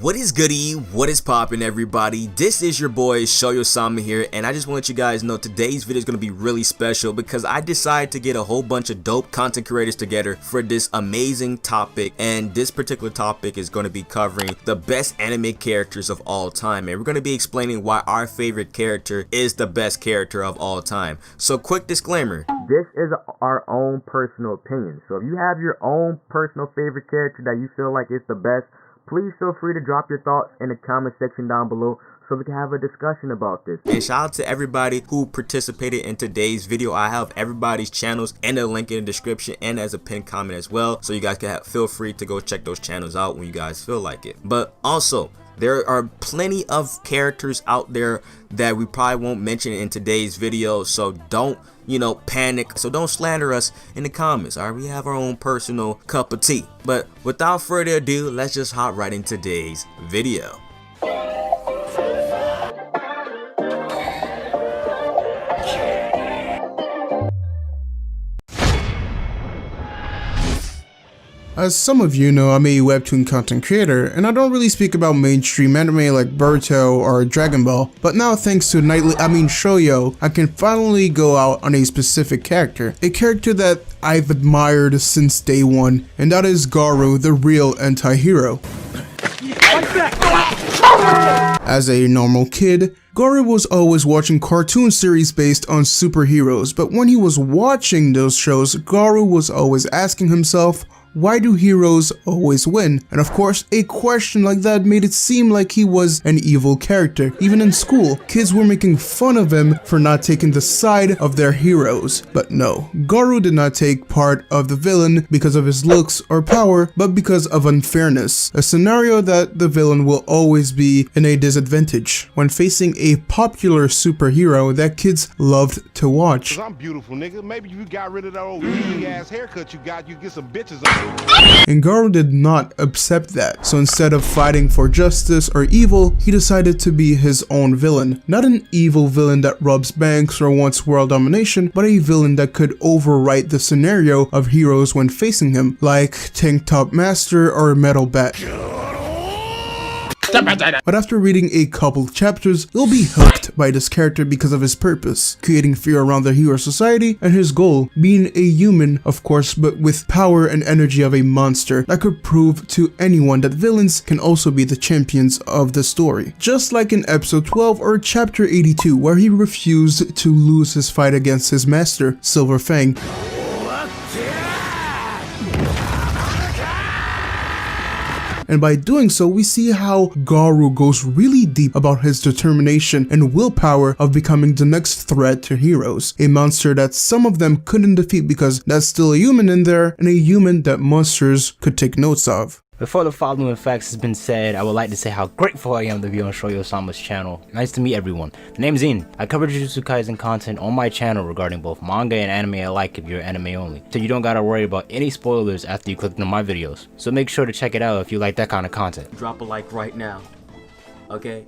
What is goody? What is poppin', everybody? This is your boy Shoyo Sama here, and I just want to let you guys know today's video is going to be really special because I decided to get a whole bunch of dope content creators together for this amazing topic, and this particular topic is going to be covering the best anime characters of all time, and we're going to be explaining why our favorite character is the best character of all time. So quick disclaimer, this is our own personal opinion, so if you have your own personal favorite character that you feel like is the best, please feel free to drop your thoughts in the comment section down below so we can have a discussion about this. And shout out to everybody who participated in today's video. I have everybody's channels and a link in the description and as a pinned comment as well, so you guys can feel free to go check those channels out when you guys feel like it. But also, there are plenty of characters out there that we probably won't mention in today's video, so don't, panic. So don't slander us in the comments, alright? We have our own personal cup of tea. But without further ado, let's just hop right into today's video. As some of you know, I'm a webtoon content creator, and I don't really speak about mainstream anime like Boruto or Dragon Ball, but now thanks to Shoyo, I can finally go out on a specific character. A character that I've admired since day one, and that is Garou, the real anti-hero. As a normal kid, Garou was always watching cartoon series based on superheroes, but when he was watching those shows, Garou was always asking himself, why do heroes always win? And of course, a question like that made it seem like he was an evil character. Even in school, kids were making fun of him for not taking the side of their heroes. But no, Garou did not take part of the villain because of his looks or power, but because of unfairness. A scenario that the villain will always be in a disadvantage when facing a popular superhero that kids loved to watch. I'm beautiful, nigga. Maybe you got rid of that old ass haircut you got, you get some bitches on. And Garou did not accept that, so instead of fighting for justice or evil, he decided to be his own villain. Not an evil villain that robs banks or wants world domination, but a villain that could overwrite the scenario of heroes when facing him, like Tank Top Master or Metal Bat. But after reading a couple chapters, you'll be hooked by this character because of his purpose, creating fear around the hero society, and his goal being a human, of course, but with power and energy of a monster that could prove to anyone that villains can also be the champions of the story. Just like in episode 12 or chapter 82, where he refused to lose his fight against his master, Silver Fang. And by doing so, we see how Garou goes really deep about his determination and willpower of becoming the next threat to heroes. A monster that some of them couldn't defeat because that's still a human in there, and a human that monsters could take notes of. Before the following facts has been said, I would like to say how grateful I am to be on Shoyo Sama's channel. Nice to meet everyone. The name's Ian. I cover Jujutsu Kaisen content on my channel regarding both manga and anime alike if you're anime only, so you don't gotta worry about any spoilers after you click on my videos. So make sure to check it out if you like that kind of content. Drop a like right now, okay?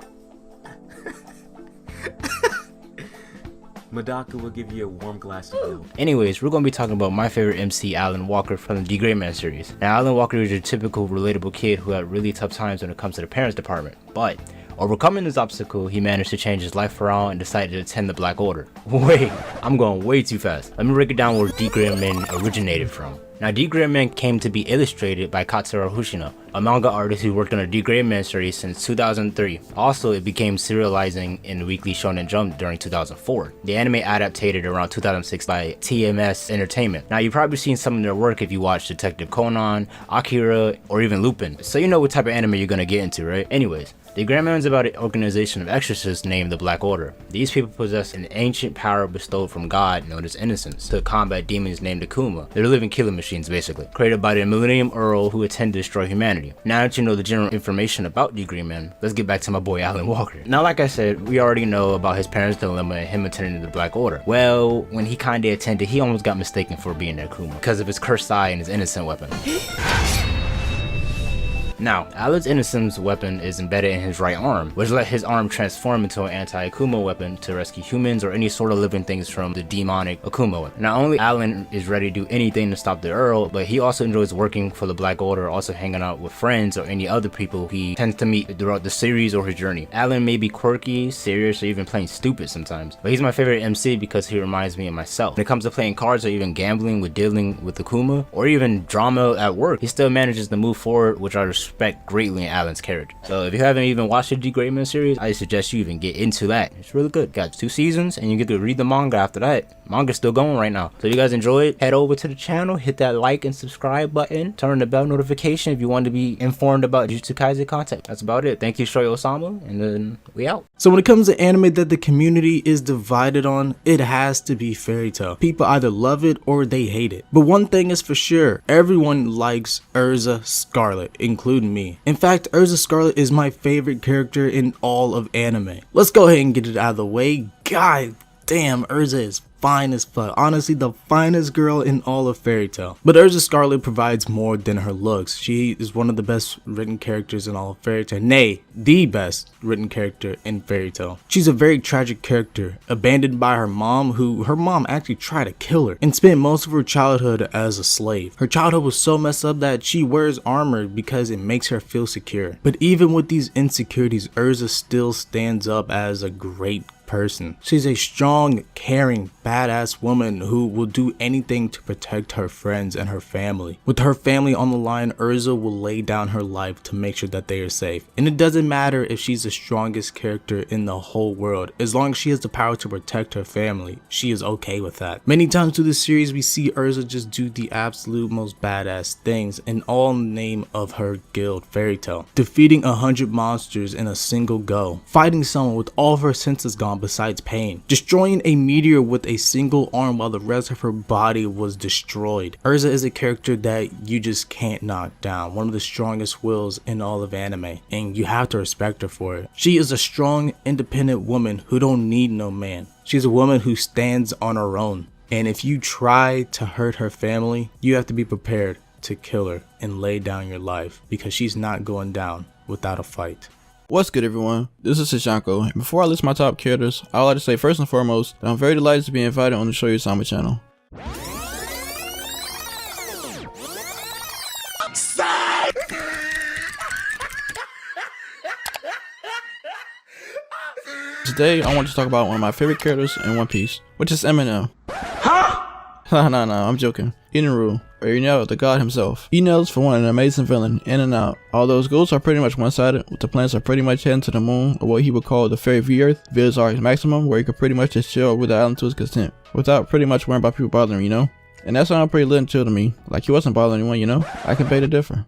Madaka will give you a warm glass of milk. Anyways, we're going to be talking about my favorite MC, Alan Walker from the D-Gray Man series. Now, Alan Walker is your typical relatable kid who had really tough times when it comes to the parents department, but overcoming this obstacle, he managed to change his life around and decided to attend the Black Order. Wait, I'm going way too fast. Let me break it down where D-Gray Man originated from. Now, D-Gray Man came to be illustrated by Katsura Hoshino, a manga artist who worked on the D-Gray Man series since 2003. Also, it became serializing in the Weekly Shonen Jump during 2004. The anime adapted around 2006 by TMS Entertainment. Now, you've probably seen some of their work if you watch Detective Conan, Akira, or even Lupin, so you know what type of anime you're gonna get into, right? Anyways, the Grand Man is about an organization of exorcists named the Black Order. These people possess an ancient power bestowed from God known as innocence to combat demons named Akuma. They're living killing machines basically, created by the Millennium Earl who intend to destroy humanity. Now that you know the general information about the Green Man, let's get back to my boy Alan Walker. Now like I said, we already know about his parents' dilemma and him attending the Black Order. Well, when he kinda attended, he almost got mistaken for being Akuma because of his cursed eye and his innocent weapon. Now, Alan's innocence weapon is embedded in his right arm, which let his arm transform into an anti-Akuma weapon to rescue humans or any sort of living things from the demonic Akuma weapon. Not only Alan is ready to do anything to stop the Earl, but he also enjoys working for the Black Order, also hanging out with friends or any other people he tends to meet throughout the series or his journey. Alan may be quirky, serious, or even plain stupid sometimes, but he's my favorite MC because he reminds me of myself. When it comes to playing cards or even gambling with dealing with Akuma, or even drama at work, he still manages to move forward, which I respect greatly in Alan's character. So if you haven't even watched the Degradement series, I suggest you even get into that. It's really good. Got 2 seasons and you get to read the manga after that. Manga's still going right now. So if you guys enjoyed, head over to the channel, hit that like and subscribe button, turn on the bell notification if you want to be informed about Jujutsu Kaisen content. That's about it. Thank you, Shoyo Sama, and then we out. So when it comes to anime that the community is divided on, it has to be Fairy Tail. People either love it or they hate it. But one thing is for sure, everyone likes Urza Scarlet, including me. In fact, Urza Scarlet is my favorite character in all of anime. Let's go ahead and get it out of the way. God damn, Urza is fine as fuck. Honestly, the finest girl in all of Fairy Tail. But Urza Scarlet provides more than her looks. She is one of the best written characters in all of Fairy Tail. Nay, the best written character in Fairy Tail. She's a very tragic character, abandoned by her mom, who her mom actually tried to kill her and spent most of her childhood as a slave. Her childhood was so messed up that she wears armor because it makes her feel secure. But even with these insecurities, Urza still stands up as a great person. She's a strong, caring, badass woman who will do anything to protect her friends and her family. With her family on the line, Urza will lay down her life to make sure that they are safe. And it doesn't matter if she's the strongest character in the whole world. As long as she has the power to protect her family, she is okay with that. Many times through this series, we see Urza just do the absolute most badass things, and all in the name of her guild, Fairy Tail. Defeating 100 monsters in a single go. Fighting someone with all of her senses gone besides pain. Destroying a meteor with a single arm while the rest of her body was destroyed. Urza is a character that you just can't knock down. One of the strongest wills in all of anime, and you have to respect her for it. She is a strong, independent woman who don't need no man. She's a woman who stands on her own. And if you try to hurt her family, you have to be prepared to kill her and lay down your life, because she's not going down without a fight. What's good, everyone? This is SixthYonko, and before I list my top characters, I would like to say first and foremost that I'm very delighted to be invited on the Shoyo Sama channel. Today, I want to talk about one of my favorite characters in One Piece, which is Eminem. Nah, I'm joking. Inoru, or Enel, the god himself. Enel's for one an amazing villain, in and out. Although his goals are pretty much one-sided, with the plans are pretty much heading to the moon, or what he would call the fairy V-Earth, Vilazar's maximum, where he could pretty much just chill with the island to his content, without pretty much worrying about people bothering him, you know? And that sounded pretty lit and chill to me, like he wasn't bothering anyone, you know? I can beg to differ.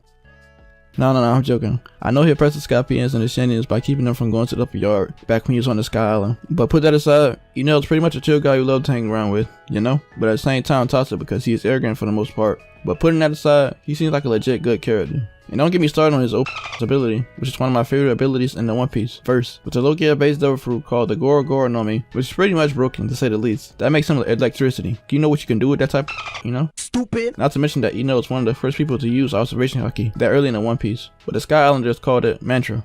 No, I'm joking. I know he oppressed the Scorpions and the Shandians by keeping them from going to the upper yard back when he was on the Sky Island. But put that aside, Enel's pretty much a chill guy you love to hang around with, you know? But at the same time toxic because he is arrogant for the most part. But putting that aside, he seems like a legit good character. And don't get me started on his ability, which is one of my favorite abilities in the One Piece. First, with the Logia-based devil fruit called the Goro Goro no Mi, which is pretty much broken to say the least. That makes him electricity. Do you know what you can do with that type of, you know? Stupid! Not to mention that Enel is one of the first people to use observation haki that early in the One Piece. But the Sky Islanders called it Mantra.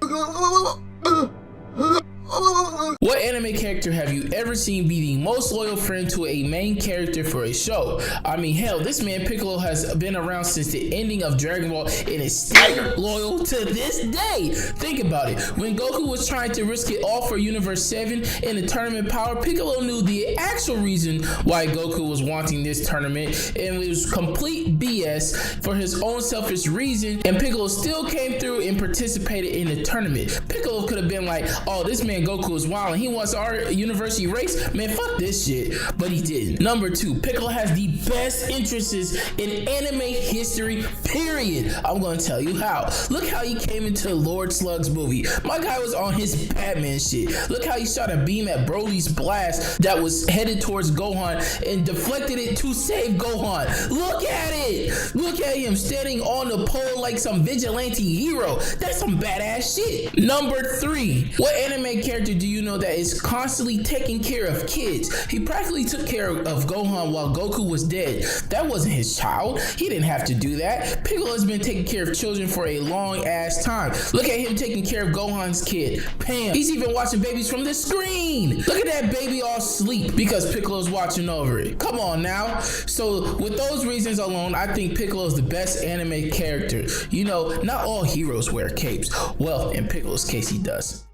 What anime character have you ever seen be the most loyal friend to a main character for a show? I mean, hell, this man Piccolo has been around since the ending of Dragon Ball and is still loyal to this day. Think about it. When Goku was trying to risk it all for Universe 7 in the tournament power, Piccolo knew the actual reason why Goku was wanting this tournament, and it was complete BS for his own selfish reason, and Piccolo still came through and participated in the tournament. Piccolo could have been like, oh, this man Goku is wild and he wants our universe erased. Man, fuck this shit. But he didn't. Number 2, Piccolo has the best interests in anime history, period. I'm gonna tell you how. Look how he came into Lord Slug's movie. My guy was on his Batman shit. Look how he shot a beam at Broly's blast that was headed towards Gohan and deflected it to save Gohan. Look at it. Look at him standing on the pole like some vigilante hero. That's some badass shit. Number 3, what anime character do you know that is constantly taking care of kids. He practically took care of Gohan while Goku was dead. That wasn't his child. He didn't have to do that. Piccolo has been taking care of children for a long ass time. Look at him taking care of Gohan's kid, Pam. He's even watching babies from the screen. Look at that baby all asleep because Piccolo's watching over it. Come on now. So with those reasons alone, I think Piccolo is the best anime character. You know, not all heroes wear capes. Well, in Piccolo's case, he does.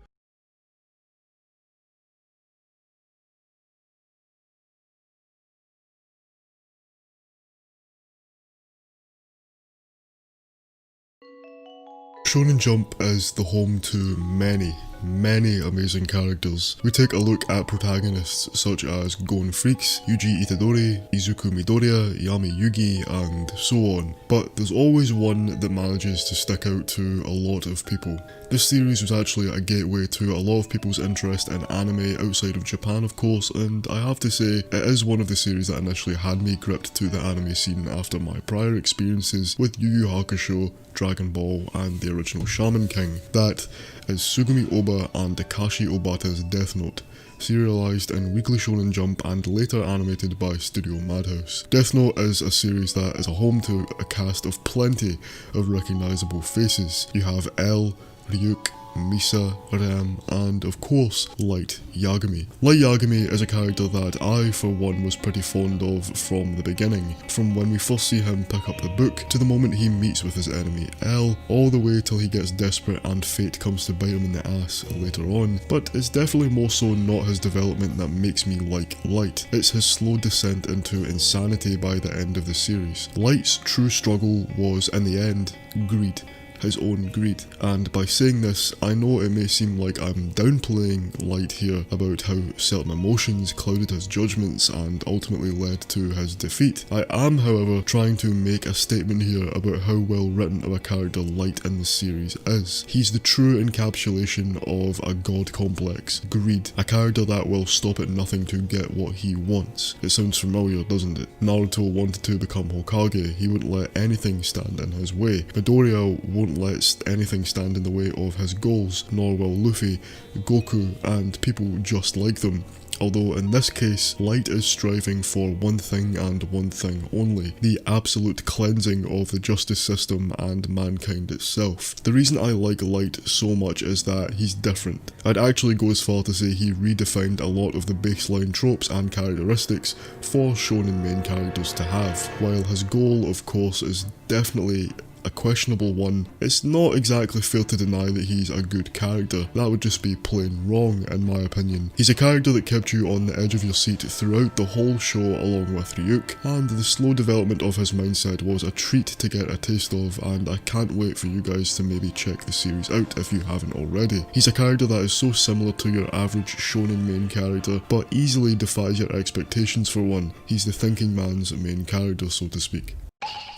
Shonen Jump is the home to many amazing characters. We take a look at protagonists such as Gon Freaks, Yuji Itadori, Izuku Midoriya, Yami Yugi, and so on. But there's always one that manages to stick out to a lot of people. This series was actually a gateway to a lot of people's interest in anime outside of Japan, of course, and I have to say, it is one of the series that initially had me gripped to the anime scene after my prior experiences with Yu Yu Hakusho, Dragon Ball, and the original Shaman King. That is Sugumi Oba and Takashi Obata's Death Note, serialized in Weekly Shonen Jump and later animated by Studio Madhouse. Death Note is a series that is a home to a cast of plenty of recognizable faces. You have L, Ryuk, Misa, Rem, and of course, Light Yagami. Light Yagami is a character that I, for one, was pretty fond of from the beginning. From when we first see him pick up the book, to the moment he meets with his enemy L, all the way till he gets desperate and fate comes to bite him in the ass later on. But it's definitely more so not his development that makes me like Light. It's his slow descent into insanity by the end of the series. Light's true struggle was, in the end, greed. His own greed. And by saying this, I know it may seem like I'm downplaying Light here about how certain emotions clouded his judgments and ultimately led to his defeat. I am, however, trying to make a statement here about how well written of a character Light in the series is. He's the true encapsulation of a god complex, greed, a character that will stop at nothing to get what he wants. It sounds familiar, doesn't it? Naruto wanted to become Hokage, he wouldn't let anything stand in his way. Midoriya won't let anything stand in the way of his goals, nor will Luffy, Goku, and people just like them. Although in this case, Light is striving for one thing and one thing only, the absolute cleansing of the justice system and mankind itself. The reason I like Light so much is that he's different. I'd actually go as far to say he redefined a lot of the baseline tropes and characteristics for shonen main characters to have. While his goal, of course, is definitely a questionable one, it's not exactly fair to deny that he's a good character. That would just be plain wrong in my opinion. He's a character that kept you on the edge of your seat throughout the whole show along with Ryuk, and the slow development of his mindset was a treat to get a taste of, and I can't wait for you guys to maybe check the series out if you haven't already. He's a character that is so similar to your average shonen main character, but easily defies your expectations for one. He's the thinking man's main character, so to speak.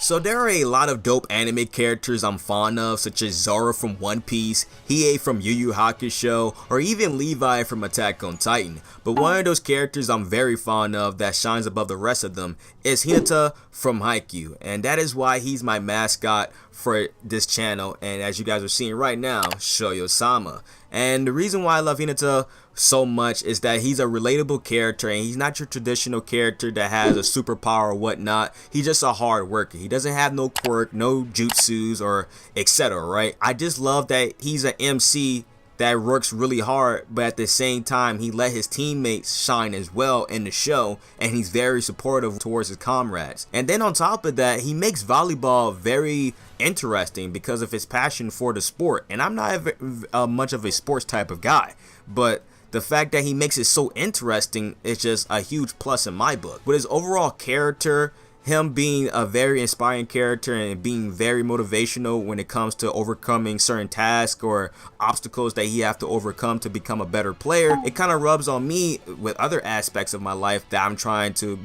So there are a lot of dope anime characters I'm fond of, such as Zoro from One Piece, Hiei from Yu Yu Hakusho, or even Levi from Attack on Titan. But one of those characters I'm very fond of that shines above the rest of them is Hinata from Haikyuu, and that is why he's my mascot for this channel, and as you guys are seeing right now, Shoyo Sama. And the reason why I love Hinata so much is that he's a relatable character, and he's not your traditional character that has a superpower or whatnot. He's just a hard worker. He doesn't have no quirk, no jutsus, or etc. Right? I just love that he's an MC that works really hard, but at the same time he let his teammates shine as well in the show, and he's very supportive towards his comrades. And then on top of that, he makes volleyball very interesting because of his passion for the sport. And I'm not much of a sports type of guy, but the fact that he makes it so interesting is just a huge plus in my book. With his overall character, him being a very inspiring character and being very motivational when it comes to overcoming certain tasks or obstacles that he have to overcome to become a better player, it kind of rubs on me with other aspects of my life that I'm trying to,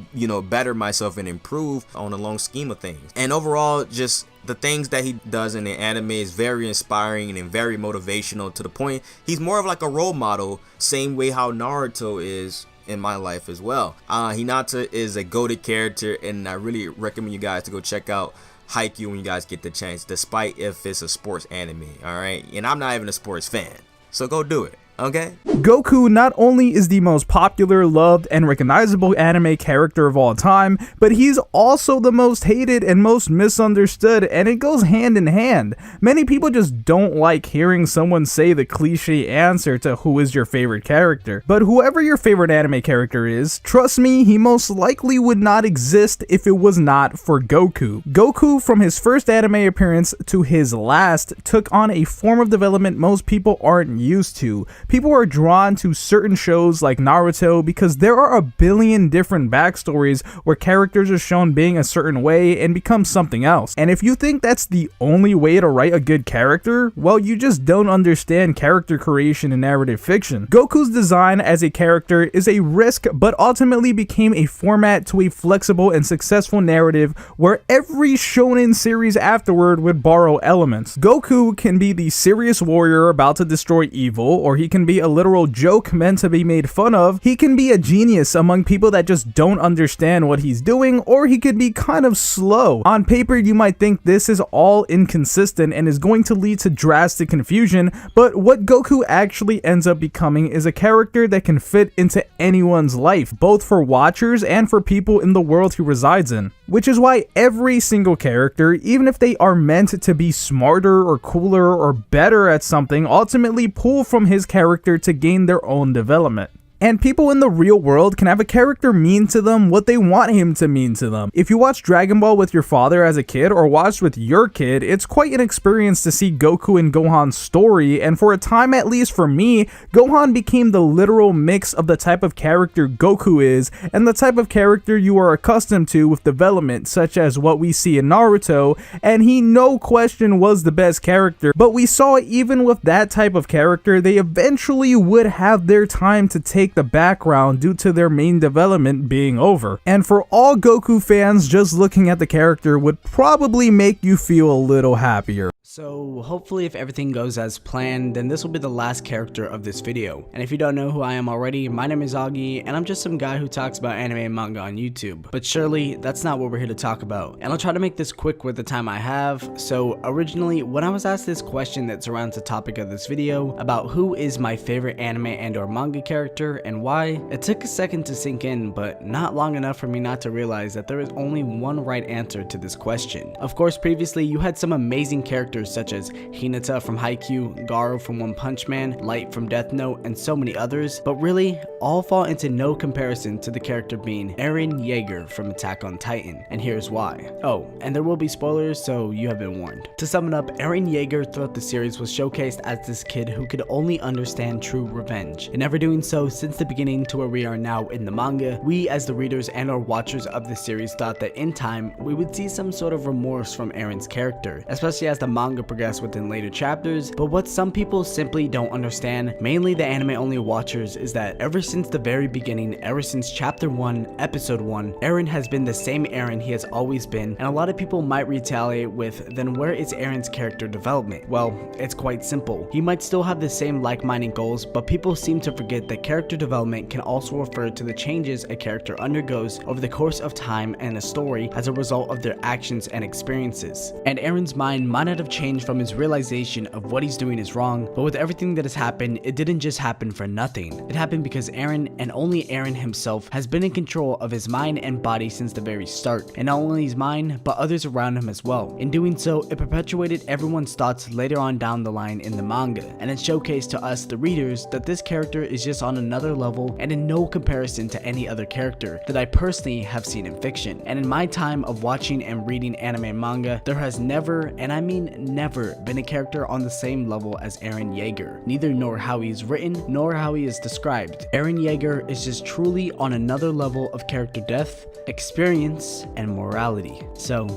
better myself and improve on a long scheme of things. And overall, just the things that he does in the anime is very inspiring and very motivational, to the point he's more of like a role model, same way how Naruto is in my life as well. Hinata is a goated character, and I really recommend you guys to go check out Haikyuu when you guys get the chance, despite if it's a sports anime, alright? And I'm not even a sports fan, so go do it. okay? Goku not only is the most popular, loved, and recognizable anime character of all time, but he's also the most hated and most misunderstood, and it goes hand in hand. Many people just don't like hearing someone say the cliche answer to who is your favorite character. But whoever your favorite anime character is, trust me, he most likely would not exist if it was not for Goku. Goku, from his first anime appearance to his last, took on a form of development most people aren't used to. People are drawn to certain shows like Naruto because there are a billion different backstories where characters are shown being a certain way and become something else. And if you think that's the only way to write a good character, well, you just don't understand character creation in narrative fiction. Goku's design as a character is a risk, but ultimately became a format to a flexible and successful narrative where every shonen series afterward would borrow elements. Goku can be the serious warrior about to destroy evil, or he can be a literal joke meant to be made fun of. He can be a genius among people that just don't understand what he's doing, or he could be kind of slow. On paper, you might think this is all inconsistent and is going to lead to drastic confusion, but what Goku actually ends up becoming is a character that can fit into anyone's life, both for watchers and for people in the world he resides in. Which is why every single character, even if they are meant to be smarter or cooler or better at something, ultimately pull from his character to gain their own development. And people in the real world can have a character mean to them what they want him to mean to them. If you watch Dragon Ball with your father as a kid or watched with your kid, it's quite an experience to see Goku and Gohan's story, and for a time, at least for me, Gohan became the literal mix of the type of character Goku is and the type of character you are accustomed to with development, such as what we see in Naruto, and he no question was the best character, but we saw even with that type of character, they eventually would have their time to take the background due to their main development being over. And for all Goku fans, just looking at the character would probably make you feel a little happier. So hopefully if everything goes as planned, then this will be the last character of this video. And if you don't know who I am already, my name is Augie, and I'm just some guy who talks about anime and manga on YouTube. But surely, that's not what we're here to talk about. And I'll try to make this quick with the time I have. So originally, when I was asked this question that surrounds the topic of this video, about who is my favorite anime and or manga character and why, it took a second to sink in, but not long enough for me not to realize that there is only one right answer to this question. Of course, previously, you had some amazing characters such as Hinata from Haikyuu, Garou from One Punch Man, Light from Death Note, and so many others, but really, all fall into no comparison to the character being Eren Yeager from Attack on Titan, and here's why. Oh, and there will be spoilers, so you have been warned. To sum it up, Eren Yeager throughout the series was showcased as this kid who could only understand true revenge, and never doing so since the beginning to where we are now in the manga. We as the readers and our watchers of the series thought that in time, we would see some sort of remorse from Eren's character, especially as the manga progress within later chapters. But what some people simply don't understand, mainly the anime only watchers, is that ever since the very beginning, ever since chapter 1, episode 1, Eren has been the same Eren he has always been, and a lot of people might retaliate with, then where is Eren's character development? Well, it's quite simple. He might still have the same like-minded goals, but people seem to forget that character development can also refer to the changes a character undergoes over the course of time and a story as a result of their actions and experiences. And Eren's mind might not have changed from his realization of what he's doing is wrong, but with everything that has happened, it didn't just happen for nothing. It happened because Eren, and only Eren himself, has been in control of his mind and body since the very start, and not only his mind, but others around him as well. In doing so, it perpetuated everyone's thoughts later on down the line in the manga, and it showcased to us, the readers, that this character is just on another level and in no comparison to any other character that I personally have seen in fiction. And in my time of watching and reading anime and manga, there has never, and I mean never, been a character on the same level as Eren Yeager. Neither nor how he is written, nor how he is described. Eren Yeager is just truly on another level of character depth, experience, and morality. So,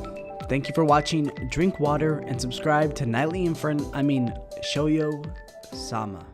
thank you for watching, drink water, and subscribe to Shoyo Sama.